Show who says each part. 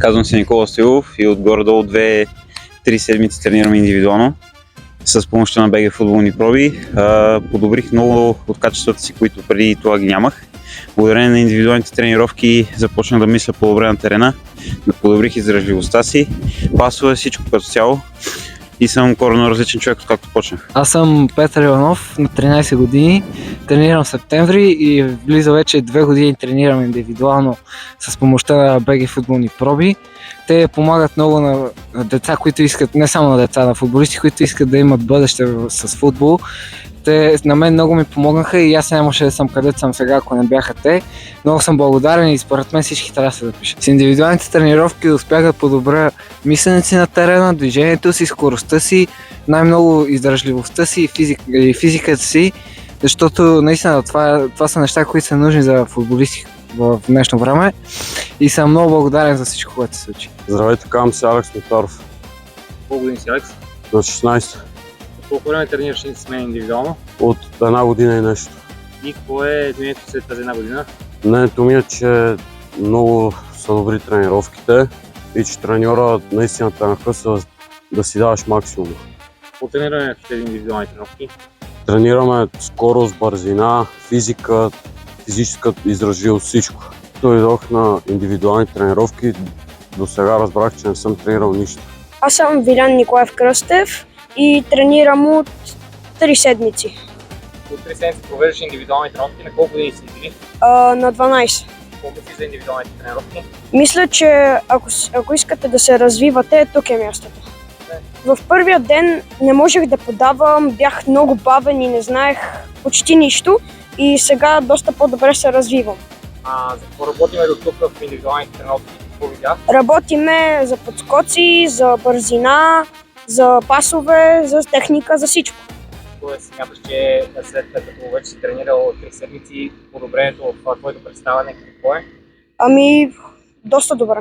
Speaker 1: Казвам се Никола Стоилов и отгоре-долу 2-3 седмици тренирам индивидуално с помощта на БГ футболни проби. Подобрих много от качествата си, които преди това ги нямах. Благодарение на индивидуалните тренировки започнах да мисля по-добре на терена, да подобрих издръжливостта си, пасове, всичко като цяло и съм коренно различен човек, откакто почнах.
Speaker 2: Аз съм Петър Иванов, на 13 години, тренирам в септември и близо вече 2 години тренирам индивидуално с помощта на БГ футболни проби. Те помагат много на деца, които искат, не само на деца, на футболисти, които искат да имат бъдеще с футбол. Те на мен много ми помогнаха и аз нямаше да съм където съм сега, ако не бяха те. Много съм благодарен и според мен всички трябва да се запишат. С индивидуалните тренировки успях да подобря мисленето си на терена, движението си, скоростта си, най-много издържливостта си и физиката си, защото наистина това са неща, които са нужни за футболисти в днешно време и съм много благодарен за всичко, което се случи.
Speaker 3: Здравейте, казвам се Алекс Митаров.
Speaker 4: Колко години си, Алекс?
Speaker 3: На 16.
Speaker 4: Колко време тренираш с мен индивидуално?
Speaker 3: От една година и нещо.
Speaker 4: И какво е изменението след тази една година?
Speaker 3: Мнението ми е, че много са добри тренировките и че треньора наистина те накъсва да си даваш максимум.
Speaker 4: Какво тренираме в тези индивидуални тренировки?
Speaker 3: Тренираме скорост, бързина, физика, физическа издръжливост, всичко. Дойдох на индивидуални тренировки, до сега разбрах, че не съм тренирал нищо.
Speaker 5: Аз съм Вилян Николаев Кръстев и тренирам от 3 седмици.
Speaker 4: От 3 седмици провеждаш индивидуални тренировки, на колко години си били?
Speaker 5: На 12.
Speaker 4: Колко си за индивидуалните тренировки?
Speaker 5: Мисля, че ако искате да се развивате, тук е мястото. В първия ден не можех да подавам, бях много бавен и не знаех почти нищо и сега доста по-добре се развивам.
Speaker 4: За какво работиме до тук в индивидуалните тренировки? Какво видях?
Speaker 5: Работиме за подскоци, за бързина, за пасове, за техника, за всичко.
Speaker 4: Тоест смяташ, че след като вече си тренирал 3 седмици, подобрението в твоето представяне какво е?
Speaker 5: Доста добре.